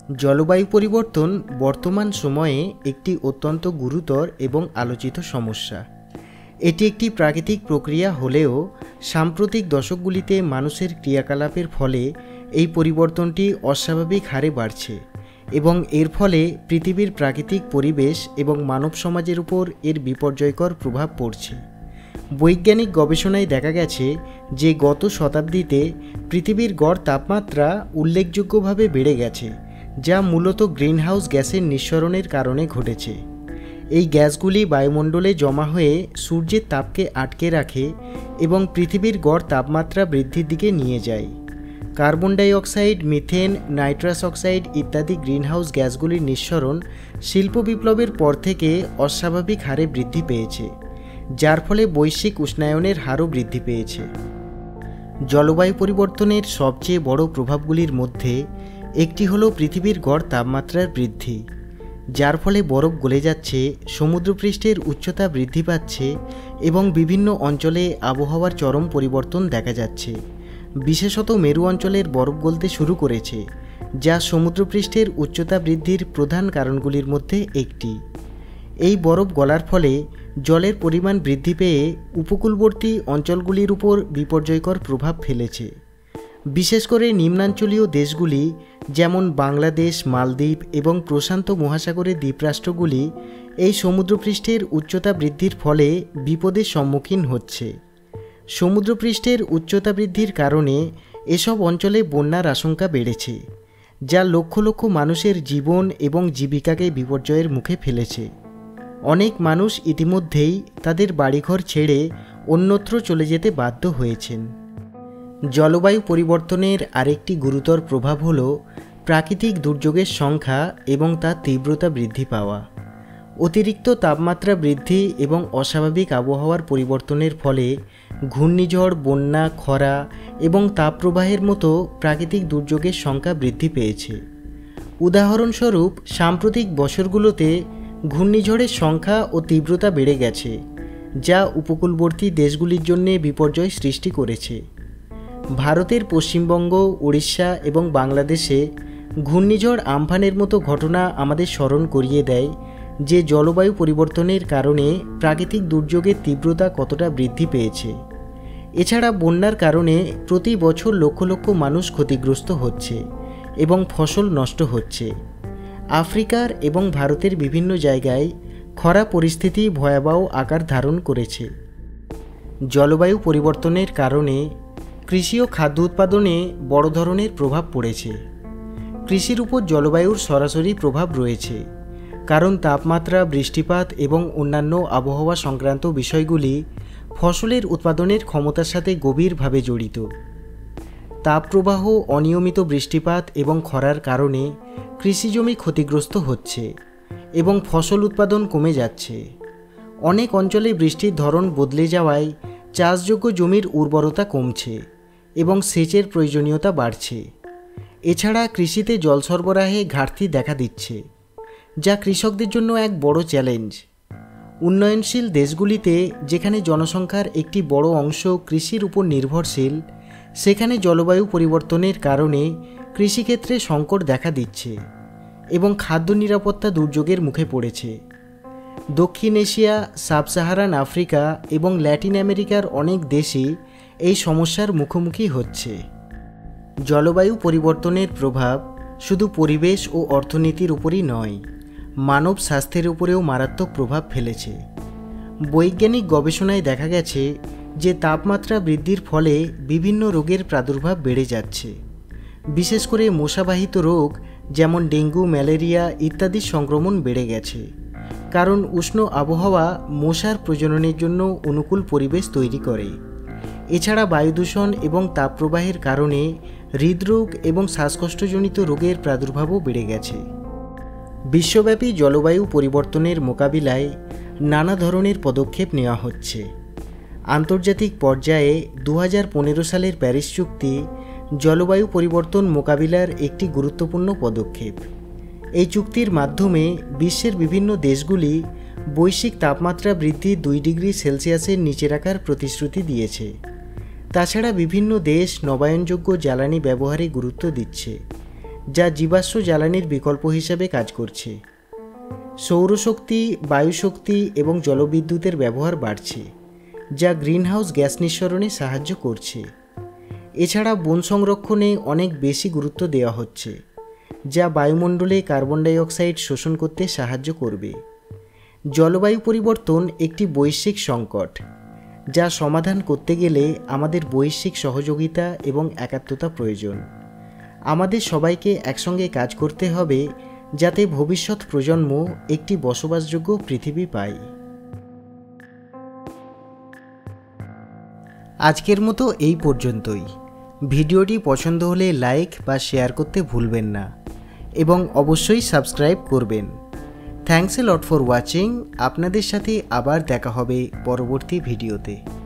জলবায়ু পরিবর্তন বর্তমান সময়ে একটি অত্যন্ত গুরুতর এবং আলোচিত সমস্যা। এটি একটি প্রাকৃতিক প্রক্রিয়া হলেও সাম্প্রতিক দশকগুলিতে মানুষের ক্রিয়াকলাপের ফলে এই পরিবর্তনটি অস্বাভাবিক হারে বাড়ছে এবং এর ফলে পৃথিবীর প্রাকৃতিক পরিবেশ এবং মানব সমাজের উপর এর বিপর্যয়কর প্রভাব পড়ছে। বৈজ্ঞানিক গবেষণায় দেখা গেছে যে গত শতাব্দীতে পৃথিবীর গড় তাপমাত্রা উল্লেখযোগ্যভাবে বেড়ে গেছে, যা মূলত গ্রিনহাউস গ্যাসের নিঃসরণের কারণে ঘটেছে। এই গ্যাসগুলি বায়ুমণ্ডলে জমা হয়ে সূর্যের তাপকে আটকে রাখে এবং পৃথিবীর গড় তাপমাত্রা বৃদ্ধির দিকে নিয়ে যায়। Carbon die oxide, methane, nitrous oxide ইত্যাদি গ্রিনহাউস গ্যাসগুলির নিঃসরণ শিল্প বিপ্লবের পর থেকে অস্বাভাবিক হারে বৃদ্ধি পেয়েছে, যার ফলে বৈশ্বিক উষ্ণায়নের হারও বৃদ্ধি পেয়েছে। জলবায়ু পরিবর্তনের সবচেয়ে বড় প্রভাবগুলির মধ্যে একটি হলো পৃথিবীর গড় তাপমাত্রার বৃদ্ধি, যার ফলে বরফ গলে যাচ্ছে, সমুদ্রপৃষ্ঠের উচ্চতা বৃদ্ধি পাচ্ছে এবং বিভিন্ন অঞ্চলে আবহাওয়ার চরম পরিবর্তন দেখা যাচ্ছে। বিশেষত মেরু অঞ্চলের বরফ গলতে শুরু করেছে, যা সমুদ্রপৃষ্ঠের উচ্চতা বৃদ্ধির প্রধান কারণগুলির মধ্যে একটি। এই বরফ গলার ফলে জলের পরিমাণ বৃদ্ধি পেয়ে উপকূলবর্তী অঞ্চলগুলির উপর বিপর্যয়কর প্রভাব ফেলেছে। বিশেষ করে নিম্নাঞ্চলীয় দেশগুলি যেমন বাংলাদেশ, মালদ্বীপ এবং প্রশান্ত মহাসাগরের দ্বীপরাষ্ট্রগুলি এই সমুদ্রপৃষ্ঠের উচ্চতা বৃদ্ধির ফলে বিপদের সম্মুখীন হচ্ছে। সমুদ্রপৃষ্ঠের উচ্চতা বৃদ্ধির কারণে এসব অঞ্চলে বন্যার আশঙ্কা বেড়েছে, যা লক্ষ লক্ষ মানুষের জীবন এবং জীবিকাকে বিপর্যয়ের মুখে ফেলেছে। অনেক মানুষ ইতিমধ্যেই তাদের বাড়িঘর ছেড়ে অন্যত্র চলে যেতে বাধ্য হয়েছেন। জলবায়ু পরিবর্তনের আরেকটি গুরুতর প্রভাব হল প্রাকৃতিক দুর্যোগের সংখ্যা এবং তার তীব্রতা বৃদ্ধি পাওয়া। অতিরিক্ত তাপমাত্রা বৃদ্ধি এবং অস্বাভাবিক আবহাওয়ার পরিবর্তনের ফলে ঘূর্ণিঝড়, বন্যা, খরা এবং তাপপ্রবাহের মতো প্রাকৃতিক দুর্যোগের সংখ্যা বৃদ্ধি পেয়েছে। উদাহরণস্বরূপ, সাম্প্রতিক বছরগুলোতে ঘূর্ণিঝড়ের সংখ্যা ও তীব্রতা বেড়ে গেছে, যা উপকূলবর্তী দেশগুলির জন্য বিপর্যয় সৃষ্টি করেছে। ভারতের পশ্চিমবঙ্গ, উড়িষ্যা এবং বাংলাদেশে ঘূর্ণিঝড় আমফানের মতো ঘটনা আমাদের স্মরণ করিয়ে দেয় যে জলবায়ু পরিবর্তনের কারণে প্রাকৃতিক দুর্যোগের তীব্রতা কতটা বৃদ্ধি পেয়েছে। এছাড়া বন্যার কারণে প্রতি বছর লক্ষ লক্ষ মানুষ ক্ষতিগ্রস্ত হচ্ছে এবং ফসল নষ্ট হচ্ছে। আফ্রিকার এবং ভারতের বিভিন্ন জায়গায় খরা পরিস্থিতি ভয়াবহ আকার ধারণ করেছে। জলবায়ু পরিবর্তনের কারণে কৃষি ও খাদ্য উৎপাদনে বড় ধরনের প্রভাব পড়েছে। কৃষির উপর জলবায়ুর সরাসরি প্রভাব রয়েছে, কারণ তাপমাত্রা, বৃষ্টিপাত এবং অন্যান্য আবহাওয়া সংক্রান্ত বিষয়গুলি ফসলের উৎপাদনের ক্ষমতার সাথে গভীরভাবে জড়িত। তাপপ্রবাহ, অনিয়মিত বৃষ্টিপাত এবং খরার কারণে কৃষিজমি ক্ষতিগ্রস্ত হচ্ছে এবং ফসল উৎপাদন কমে যাচ্ছে। অনেক অঞ্চলে বৃষ্টির ধরন বদলে যাওয়ায় চাষযোগ্য জমির উর্বরতা কমছে এবং সেচের প্রয়োজনীয়তা বাড়ছে। এছাড়া কৃষিতে জল সরবরাহে ঘাটতি দেখা দিচ্ছে, যা কৃষকদের জন্য এক বড় চ্যালেঞ্জ। উন্নয়নশীল দেশগুলিতে, যেখানে জনসংখ্যার একটি বড় অংশ কৃষির উপর নির্ভরশীল, সেখানে জলবায়ু পরিবর্তনের কারণে কৃষিক্ষেত্রে সংকট দেখা দিচ্ছে এবং খাদ্য নিরাপত্তা দুর্যোগের মুখে পড়েছে। দক্ষিণ এশিয়া, সাব সাহারান আফ্রিকা এবং ল্যাটিন আমেরিকার অনেক দেশই এই সমস্যার মুখোমুখি হচ্ছে। জলবায়ু পরিবর্তনের প্রভাব শুধু পরিবেশ ও অর্থনীতির উপরই নয়, মানব স্বাস্থ্যের উপরেও মারাত্মক প্রভাব ফেলেছে। বৈজ্ঞানিক গবেষণায় দেখা গেছে যে তাপমাত্রা বৃদ্ধির ফলে বিভিন্ন রোগের প্রাদুর্ভাব বেড়ে যাচ্ছে। বিশেষ করে মশাবাহিত রোগ যেমন ডেঙ্গু, ম্যালেরিয়া ইত্যাদির সংক্রমণ বেড়ে গেছে, কারণ উষ্ণ আবহাওয়া মশার প্রজননের জন্য অনুকূল পরিবেশ তৈরি করে। এছাড়া বায়ুদূষণ এবং তাপপ্রবাহের কারণে হৃদরোগ এবং শ্বাসকষ্টজনিত রোগের প্রাদুর্ভাবও বেড়ে গেছে। বিশ্বব্যাপী জলবায়ু পরিবর্তনের মোকাবিলায় নানা ধরনের পদক্ষেপ নেওয়া হচ্ছে। আন্তর্জাতিক পর্যায়ে 2015 সালের প্যারিস চুক্তি জলবায়ু পরিবর্তন মোকাবিলার একটি গুরুত্বপূর্ণ পদক্ষেপ। এই চুক্তির মাধ্যমে বিশ্বের বিভিন্ন দেশগুলি বৈশ্বিক তাপমাত্রা বৃদ্ধি 2 ডিগ্রি সেলসিয়াসের নিচে রাখার প্রতিশ্রুতি দিয়েছে। তাছাড়া বিভিন্ন দেশ নবায়নযোগ্য জ্বালানি ব্যবহারে গুরুত্ব দিচ্ছে, যা জীবাশ্ম জ্বালানির বিকল্প হিসাবে কাজ করছে। সৌরশক্তি, বায়ুশক্তি এবং জলবিদ্যুতের ব্যবহার বাড়ছে, যা গ্রিনহাউস গ্যাস নিঃসরণে সাহায্য করছে। এছাড়া বন সংরক্ষণে অনেক বেশি গুরুত্ব দেওয়া হচ্ছে, যা বায়ুমণ্ডলে কার্বন ডাই অক্সাইড শোষণ করতে সাহায্য করবে। জলবায়ু পরিবর্তন একটি বৈশ্বিক সংকট, যা সমাধান করতে গেলে আমাদের বৈশ্বিক সহযোগিতা এবং একাত্মতা প্রয়োজন। আমাদের সবাইকে একসঙ্গে কাজ করতে হবে যাতে ভবিষ্যৎ প্রজন্ম একটি বসবাসযোগ্য পৃথিবী পায়। আজকের মতো এই পর্যন্তই। ভিডিওটি পছন্দ হলে লাইক বা শেয়ার করতে ভুলবেন না এবং অবশ্যই সাবস্ক্রাইব করবেন। Thanks a lot for watching. আপনাদের সাথে আবার দেখা হবে পরবর্তী ভিডিওতে।